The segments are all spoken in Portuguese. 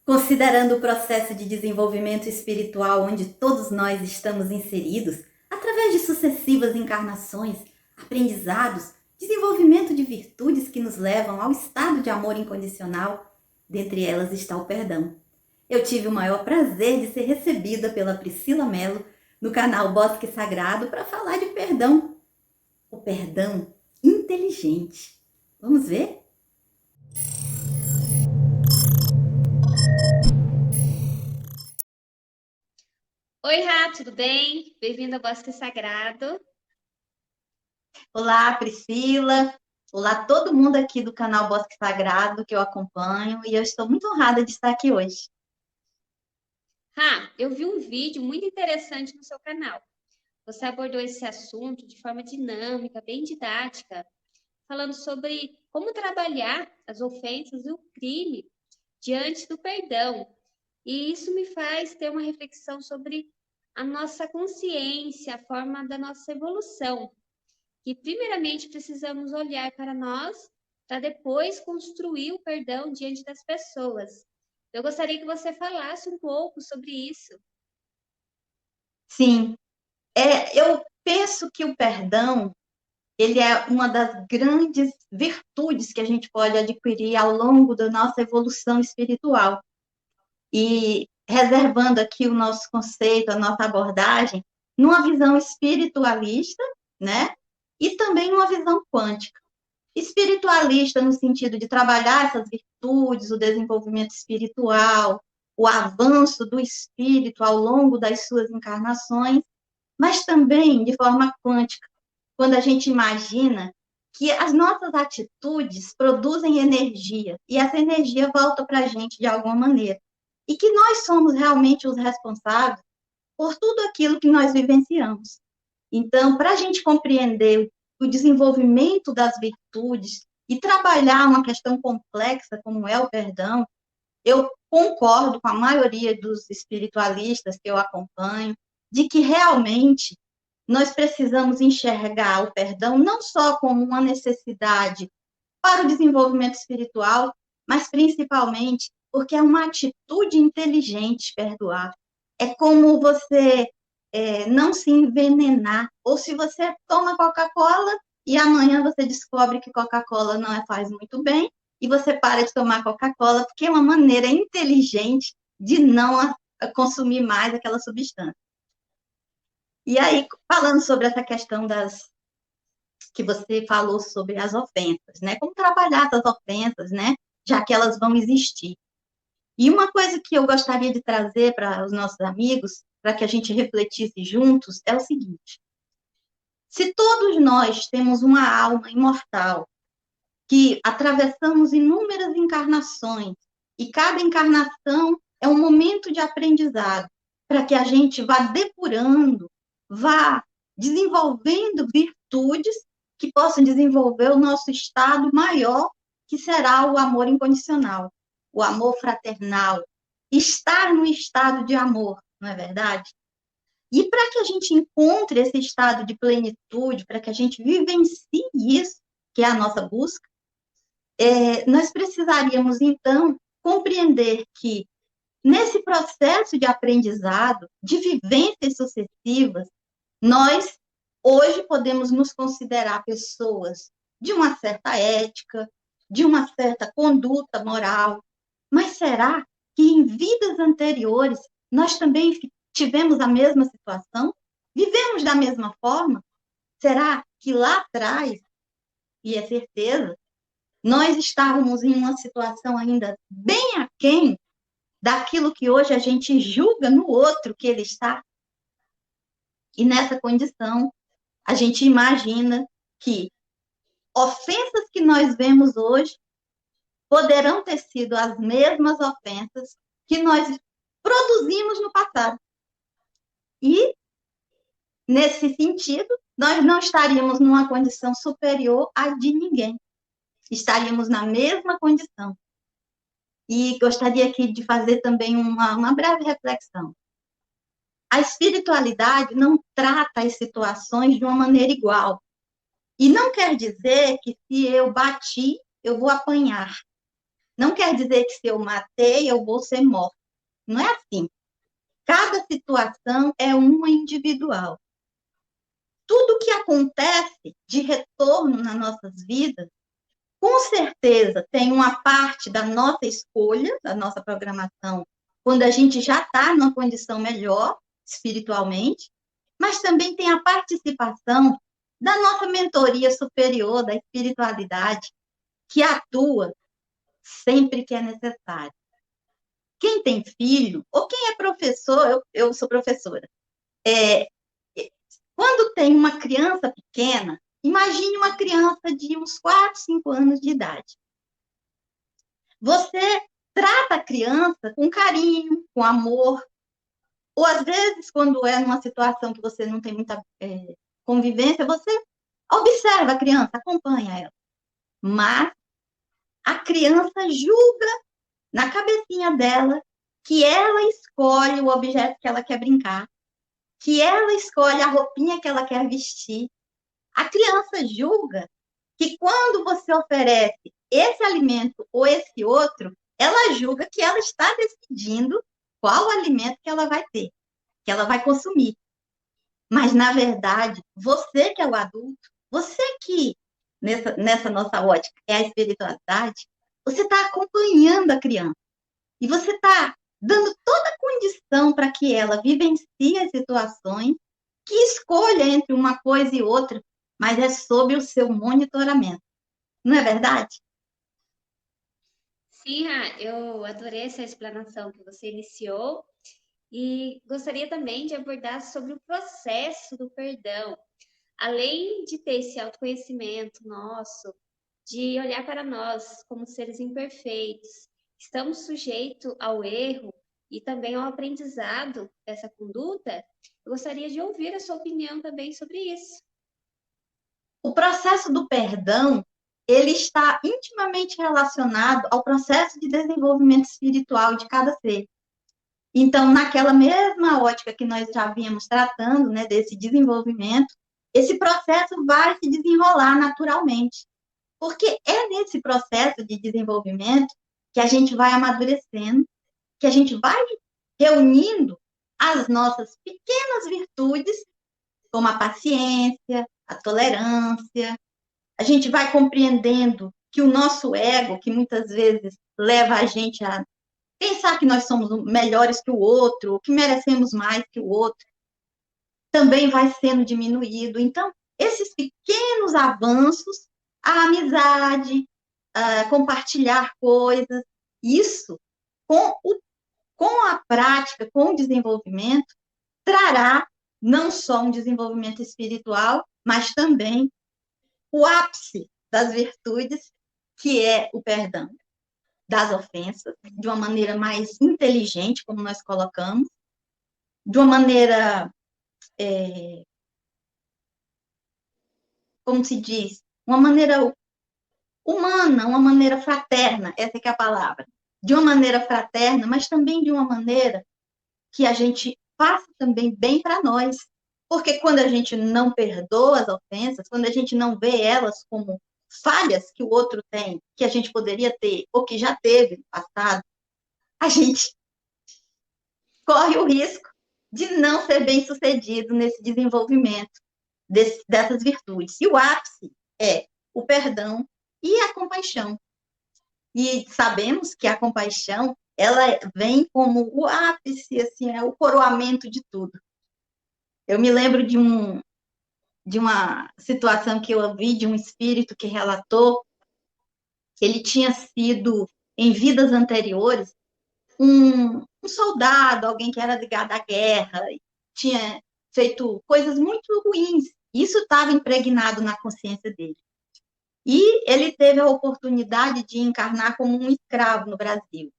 Considerando o processo de desenvolvimento espiritual onde todos nós estamos inseridos, através de sucessivas encarnações, aprendizados, desenvolvimento de virtudes que nos levam ao estado de amor incondicional, dentre elas está o perdão. Eu tive o maior prazer de ser recebida pela Priscila Mello no canal Bosque Sagrado para falar de perdão. O perdão inteligente. Vamos ver? Oi, Rá, tudo bem? Bem-vindo ao Bosque Sagrado. Olá, Priscila. Olá, todo mundo aqui do canal Bosque Sagrado que eu acompanho e eu estou muito honrada de estar aqui hoje. Rá, eu vi um vídeo muito interessante no seu canal. Você abordou esse assunto de forma dinâmica, bem didática, falando sobre como trabalhar as ofensas e o crime diante do perdão. E isso me faz ter uma reflexão sobre a nossa consciência, a forma da nossa evolução. Que primeiramente precisamos olhar para nós para depois construir o perdão diante das pessoas. Eu gostaria que você falasse um pouco sobre isso. Sim, eu penso que o perdão, ele é uma das grandes virtudes que a gente pode adquirir ao longo da nossa evolução espiritual. E reservando aqui o nosso conceito, a nossa abordagem, numa visão espiritualista, né? E também numa visão quântica. Espiritualista no sentido de trabalhar essas virtudes, o desenvolvimento espiritual, o avanço do espírito ao longo das suas encarnações, mas também de forma quântica, quando a gente imagina que as nossas atitudes produzem energia e essa energia volta para a gente de alguma maneira. E que nós somos realmente os responsáveis por tudo aquilo que nós vivenciamos. Então, para a gente compreender o desenvolvimento das virtudes e trabalhar uma questão complexa como é o perdão, eu concordo com a maioria dos espiritualistas que eu acompanho, de que realmente nós precisamos enxergar o perdão não só como uma necessidade para o desenvolvimento espiritual, mas principalmente porque é uma atitude inteligente perdoar. É como você não se envenenar. Ou se você toma Coca-Cola e amanhã você descobre que Coca-Cola não faz muito bem e você para de tomar Coca-Cola, porque é uma maneira inteligente de não consumir mais aquela substância. E aí, falando sobre essa questão que você falou sobre as ofensas, né? Como trabalhar essas ofensas, né? Já que elas vão existir. E uma coisa que eu gostaria de trazer para os nossos amigos, para que a gente refletisse juntos, é o seguinte: se todos nós temos uma alma imortal, que atravessamos inúmeras encarnações, e cada encarnação é um momento de aprendizado, para que a gente vá depurando, vá desenvolvendo virtudes que possam desenvolver o nosso estado maior, que será o amor incondicional, o amor fraternal, estar no estado de amor, não é verdade? E para que a gente encontre esse estado de plenitude, para que a gente vivencie isso, que é a nossa busca, nós precisaríamos, então, compreender que, nesse processo de aprendizado, de vivências sucessivas, nós, hoje, podemos nos considerar pessoas de uma certa ética, de uma certa conduta moral, mas será que em vidas anteriores nós também tivemos a mesma situação? Vivemos da mesma forma? Será que lá atrás, e é certeza, nós estávamos em uma situação ainda bem aquém daquilo que hoje a gente julga no outro que ele está? E nessa condição, a gente imagina que ofensas que nós vemos hoje poderão ter sido as mesmas ofensas que nós produzimos no passado. E, nesse sentido, nós não estaríamos numa condição superior à de ninguém. Estaríamos na mesma condição. E gostaria aqui de fazer também uma breve reflexão. A espiritualidade não trata as situações de uma maneira igual. E não quer dizer que se eu bati, eu vou apanhar. Não quer dizer que se eu matei, eu vou ser morta. Não é assim. Cada situação é uma individual. Tudo que acontece de retorno nas nossas vidas, com certeza tem uma parte da nossa escolha, da nossa programação, quando a gente já está numa condição melhor espiritualmente, mas também tem a participação da nossa mentoria superior, da espiritualidade, que atua sempre que é necessário. Quem tem filho, ou quem é professor, eu sou professora, quando tem uma criança pequena, imagine uma criança de uns 4, 5 anos de idade. Você trata a criança com carinho, com amor, ou às vezes, quando é numa situação que você não tem muita convivência, você observa a criança, acompanha ela. Mas a criança julga na cabecinha dela que ela escolhe o objeto que ela quer brincar, que ela escolhe a roupinha que ela quer vestir. A criança julga que quando você oferece esse alimento ou esse outro, ela julga que ela está decidindo qual alimento que ela vai ter, que ela vai consumir. Mas, na verdade, você que é o adulto, você que, nessa nossa ótica, é a espiritualidade, você está acompanhando a criança. E você está dando toda a condição para que ela vivencie as situações, que escolha entre uma coisa e outra, mas é sob o seu monitoramento. Não é verdade? Sim, eu adorei essa explanação que você iniciou e gostaria também de abordar sobre o processo do perdão. Além de ter esse autoconhecimento nosso, de olhar para nós como seres imperfeitos, estamos sujeitos ao erro e também ao aprendizado dessa conduta, eu gostaria de ouvir a sua opinião também sobre isso. O processo do perdão, ele está intimamente relacionado ao processo de desenvolvimento espiritual de cada ser. Então, naquela mesma ótica que nós já vínhamos tratando, né, desse desenvolvimento, esse processo vai se desenrolar naturalmente. Porque é nesse processo de desenvolvimento que a gente vai amadurecendo, que a gente vai reunindo as nossas pequenas virtudes, como a paciência, a tolerância. A gente vai compreendendo que o nosso ego, que muitas vezes leva a gente a pensar que nós somos melhores que o outro, que merecemos mais que o outro, também vai sendo diminuído. Então, esses pequenos avanços, a amizade, compartilhar coisas, isso, com a prática, com o desenvolvimento, trará não só um desenvolvimento espiritual, mas também o ápice das virtudes, que é o perdão das ofensas, de uma maneira mais inteligente, como nós colocamos, de uma maneira, como se diz, uma maneira humana, uma maneira fraterna, essa que é a palavra, de uma maneira fraterna, mas também de uma maneira que a gente faça também bem para nós. Porque quando a gente não perdoa as ofensas, quando a gente não vê elas como falhas que o outro tem, que a gente poderia ter, ou que já teve no passado, a gente corre o risco de não ser bem sucedido nesse desenvolvimento dessas virtudes. E o ápice é o perdão e a compaixão. E sabemos que a compaixão, ela vem como o ápice, assim, é o coroamento de tudo. Eu me lembro de uma situação que eu ouvi de um espírito que relatou que ele tinha sido, em vidas anteriores, um soldado, alguém que era ligado à guerra, tinha feito coisas muito ruins. Isso estava impregnado na consciência dele. E ele teve a oportunidade de encarnar como um escravo no Brasil.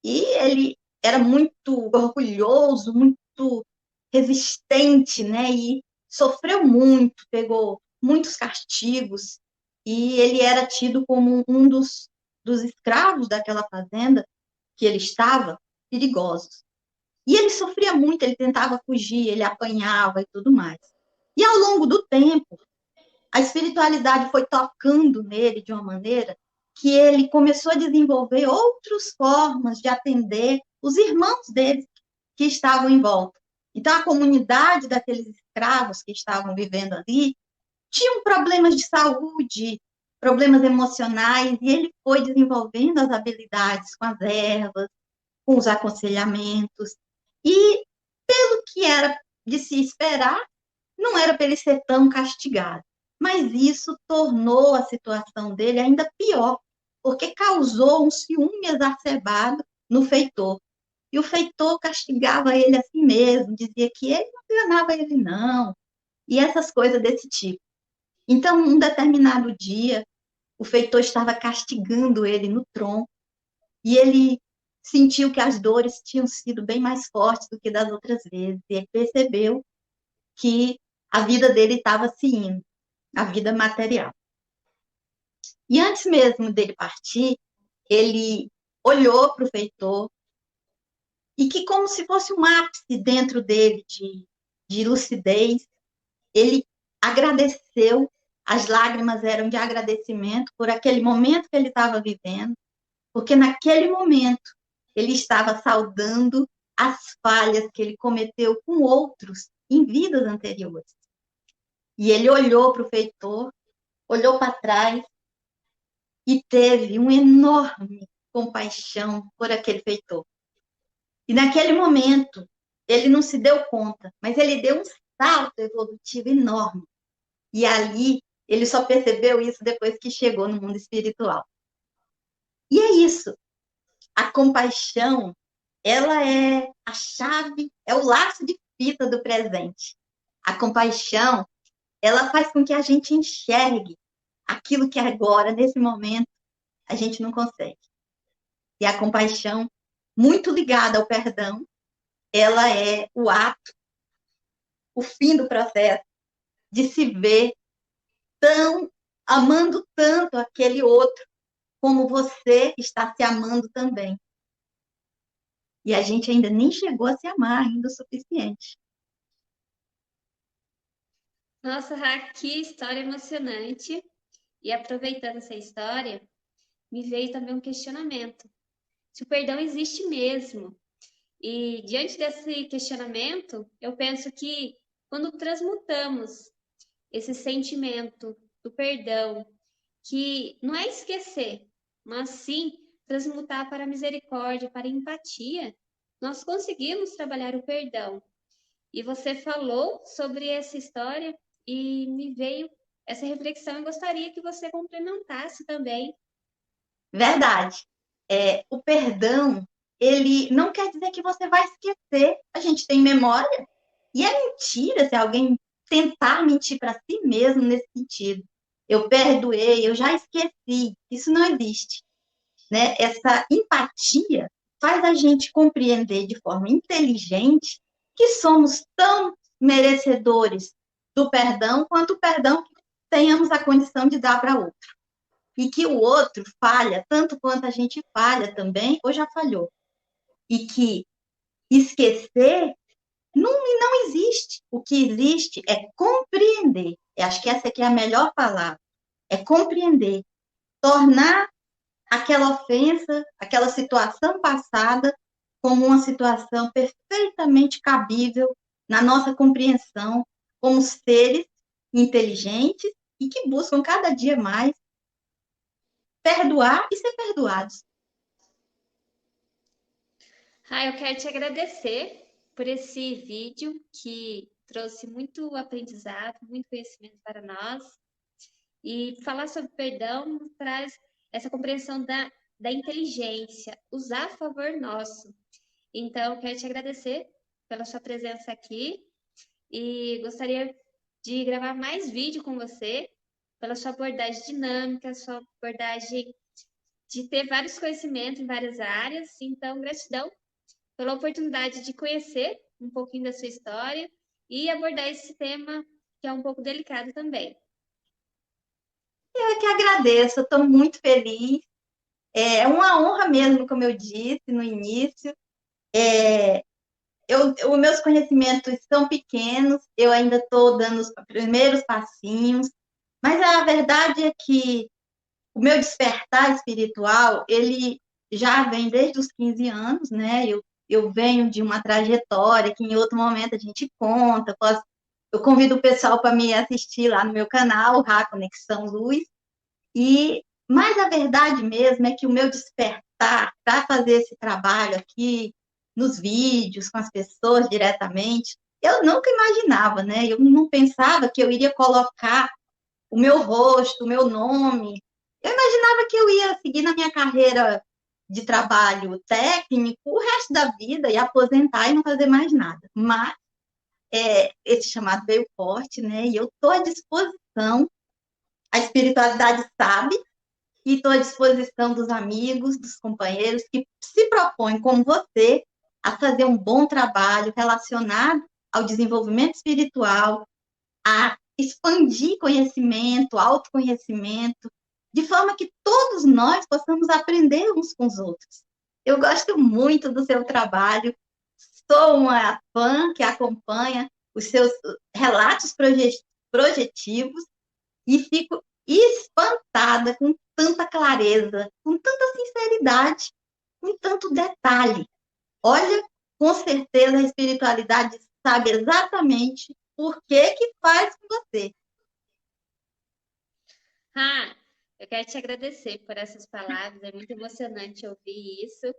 E ele era muito orgulhoso, muito resistente, né? E sofreu muito, pegou muitos castigos. E ele era tido como um dos escravos daquela fazenda que ele estava, perigosos. E ele sofria muito, ele tentava fugir, ele apanhava e tudo mais. E ao longo do tempo, a espiritualidade foi tocando nele de uma maneira que ele começou a desenvolver outras formas de atender os irmãos dele que estavam em volta. Então, a comunidade daqueles escravos que estavam vivendo ali tinham problemas de saúde, problemas emocionais, e ele foi desenvolvendo as habilidades com as ervas, com os aconselhamentos. E, pelo que era de se esperar, não era para ele ser tão castigado. Mas isso tornou a situação dele ainda pior, porque causou um ciúme exacerbado no feitor. E o feitor castigava ele a si mesmo, dizia que ele não enganava ele, não, e essas coisas desse tipo. Então, um determinado dia, o feitor estava castigando ele no tronco, e ele sentiu que as dores tinham sido bem mais fortes do que das outras vezes, e ele percebeu que a vida dele estava se indo, a vida material. E antes mesmo dele partir, ele olhou para o feitor e que, como se fosse um ápice dentro dele de lucidez, ele agradeceu, as lágrimas eram de agradecimento por aquele momento que ele estava vivendo, porque naquele momento ele estava saudando as falhas que ele cometeu com outros em vidas anteriores. E ele olhou para o feitor, olhou para trás e teve uma enorme compaixão por aquele feitor. E naquele momento, ele não se deu conta, mas ele deu um salto evolutivo enorme. E ali, ele só percebeu isso depois que chegou no mundo espiritual. E é isso. A compaixão, ela é a chave, é o laço de fita do presente. A compaixão, ela faz com que a gente enxergue aquilo que agora, nesse momento, a gente não consegue. E a compaixão, muito ligada ao perdão, ela é o ato, o fim do processo de se ver tão, amando tanto aquele outro, como você está se amando também. E a gente ainda nem chegou a se amar ainda o suficiente. Nossa, Ra, que história emocionante. E aproveitando essa história, me veio também um questionamento. Se o perdão existe mesmo? E diante desse questionamento, eu penso que quando transmutamos esse sentimento do perdão, que não é esquecer, mas sim transmutar para a misericórdia, para a empatia, nós conseguimos trabalhar o perdão. E você falou sobre essa história e me veio essa reflexão e gostaria que você complementasse também. Verdade. O perdão, ele não quer dizer que você vai esquecer. A gente tem memória. E é mentira se alguém tentar mentir para si mesmo nesse sentido. Eu perdoei, eu já esqueci. Isso não existe. Né? Essa empatia faz a gente compreender de forma inteligente que somos tão merecedores do perdão quanto o perdão que tenhamos a condição de dar para outro. E que o outro falha tanto quanto a gente falha também, ou já falhou. E que esquecer não existe. O que existe é compreender. Eu acho que essa aqui é a melhor palavra. É compreender. Tornar aquela ofensa, aquela situação passada, como uma situação perfeitamente cabível na nossa compreensão como seres inteligentes e que buscam cada dia mais perdoar e ser perdoados. Eu quero te agradecer por esse vídeo que trouxe muito aprendizado, muito conhecimento para nós. E falar sobre perdão traz essa compreensão da inteligência, usar a favor nosso. Então, quero te agradecer pela sua presença aqui e gostaria de gravar mais vídeo com você, pela sua abordagem dinâmica, sua abordagem de ter vários conhecimentos em várias áreas. Então, gratidão pela oportunidade de conhecer um pouquinho da sua história e abordar esse tema que é um pouco delicado também. Eu que agradeço, estou muito feliz. É uma honra mesmo, como eu disse no início. Os meus conhecimentos são pequenos, eu ainda estou dando os primeiros passinhos, mas a verdade é que o meu despertar espiritual, ele já vem desde os 15 anos, né? Eu venho de uma trajetória que em outro momento a gente conta. Eu convido o pessoal para me assistir lá no meu canal, Rá Conexão Luz. Mas a verdade mesmo é que o meu despertar para fazer esse trabalho aqui, nos vídeos, com as pessoas diretamente, eu nunca imaginava, né? Eu não pensava que eu iria colocar o meu rosto, o meu nome. Eu imaginava que eu ia seguir na minha carreira de trabalho técnico o resto da vida e aposentar e não fazer mais nada. Mas esse chamado veio forte, né? E eu estou à disposição, a espiritualidade sabe, e estou à disposição dos amigos, dos companheiros que se propõem, como você, a fazer um bom trabalho relacionado ao desenvolvimento espiritual, a expandir conhecimento, autoconhecimento, de forma que todos nós possamos aprender uns com os outros. Eu gosto muito do seu trabalho, sou uma fã que acompanha os seus relatos projetivos e fico espantada com tanta clareza, com tanta sinceridade, com tanto detalhe. Olha, com certeza a espiritualidade sabe exatamente por que faz com você. Eu quero te agradecer por essas palavras, é muito emocionante ouvir isso.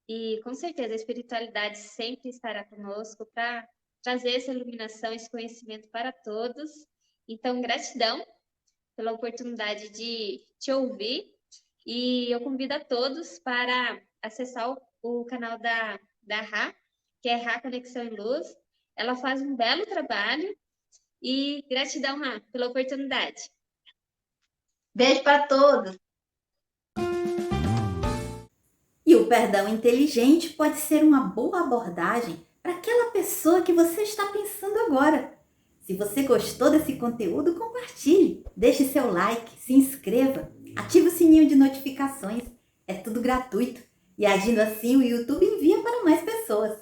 E com certeza a espiritualidade sempre estará conosco para trazer essa iluminação, esse conhecimento para todos. Então, gratidão pela oportunidade de te ouvir. E eu convido a todos para acessar o canal da Rá, que é Rá Conexão em Luz. Ela faz um belo trabalho. E gratidão, Rá, pela oportunidade. Beijo para todos. E o perdão inteligente pode ser uma boa abordagem para aquela pessoa que você está pensando agora. Se você gostou desse conteúdo, compartilhe, deixe seu like, se inscreva, ative o sininho de notificações. É tudo gratuito e agindo assim o YouTube envia para mais pessoas.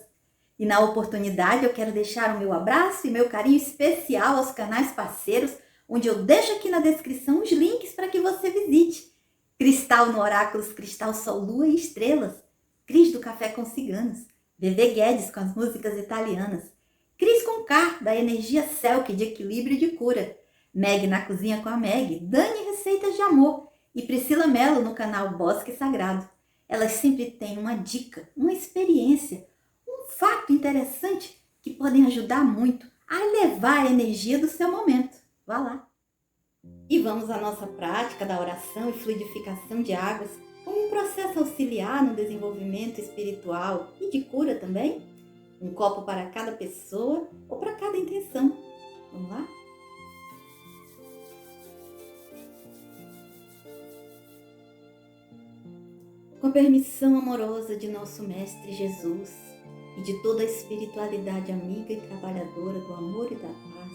E na oportunidade eu quero deixar o meu abraço e meu carinho especial aos canais parceiros, onde eu deixo aqui na descrição os links para que você visite. Cristal no Oráculos, Cristal Sol, Lua e Estrelas. Cris do Café com Ciganos. Bebê Guedes com as músicas italianas. Cris com K, da energia Selk, de equilíbrio e de cura. Meg na Cozinha com a Meg. Dani Receitas de Amor. E Priscila Mello no canal Bosque Sagrado. Elas sempre têm uma dica, uma experiência, um fato interessante que podem ajudar muito a elevar a energia do seu momento. Vá lá! E vamos à nossa prática da oração e fluidificação de águas como um processo auxiliar no desenvolvimento espiritual e de cura também? Um copo para cada pessoa ou para cada intenção. Vamos lá? Com a permissão amorosa de nosso Mestre Jesus e de toda a espiritualidade amiga e trabalhadora do amor e da paz,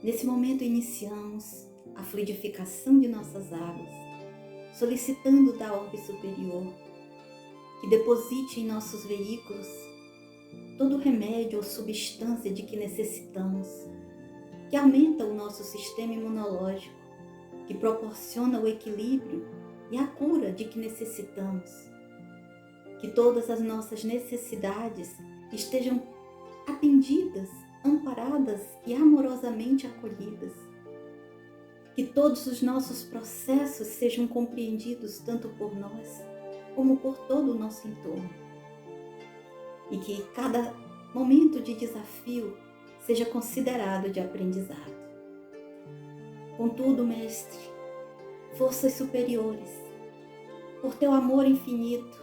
nesse momento iniciamos a fluidificação de nossas águas, solicitando da orbe superior que deposite em nossos veículos todo o remédio ou substância de que necessitamos, que aumenta o nosso sistema imunológico, que proporciona o equilíbrio e a cura de que necessitamos, que todas as nossas necessidades estejam atendidas, amparadas e amorosamente acolhidas. Que todos os nossos processos sejam compreendidos tanto por nós como por todo o nosso entorno. E que cada momento de desafio seja considerado de aprendizado. Contudo, Mestre, forças superiores, por teu amor infinito,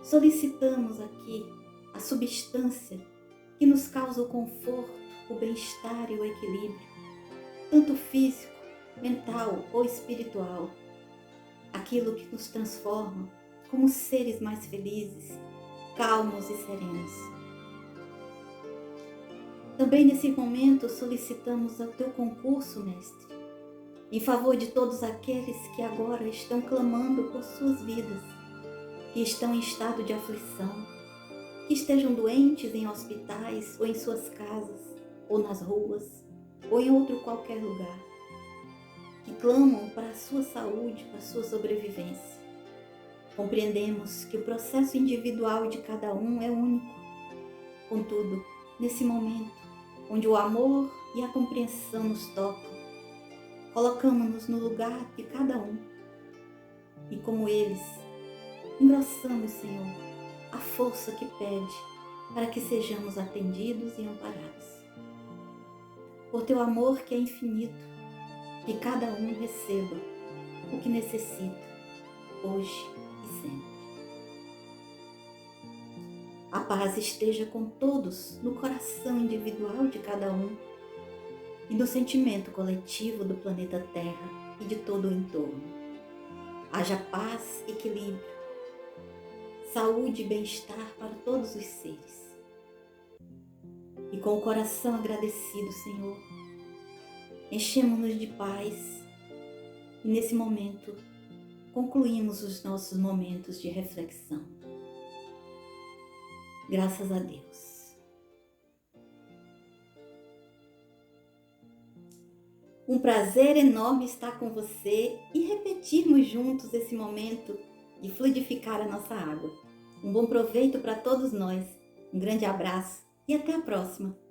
solicitamos aqui a substância que nos causa o conforto, o bem-estar e o equilíbrio, tanto físico, mental ou espiritual, aquilo que nos transforma como seres mais felizes, calmos e serenos. Também nesse momento solicitamos o teu concurso, Mestre, em favor de todos aqueles que agora estão clamando por suas vidas, que estão em estado de aflição, que estejam doentes em hospitais ou em suas casas, ou nas ruas, ou em outro qualquer lugar. que clamam para a sua saúde, para a sua sobrevivência. Compreendemos que o processo individual de cada um é único. Contudo, nesse momento, onde o amor e a compreensão nos tocam, colocamos-nos no lugar de cada um. E como eles, engrossamos, Senhor, a força que pede para que sejamos atendidos e amparados. Por teu amor que é infinito, que cada um receba o que necessita, hoje e sempre. A paz esteja com todos no coração individual de cada um e no sentimento coletivo do planeta Terra e de todo o entorno. Haja paz, equilíbrio, saúde e bem-estar para todos os seres. E com o coração agradecido, Senhor, enchemos-nos de paz e nesse momento concluímos os nossos momentos de reflexão. Graças a Deus. Um prazer enorme estar com você e repetirmos juntos esse momento de fluidificar a nossa água. Um bom proveito para todos nós. Um grande abraço e até a próxima.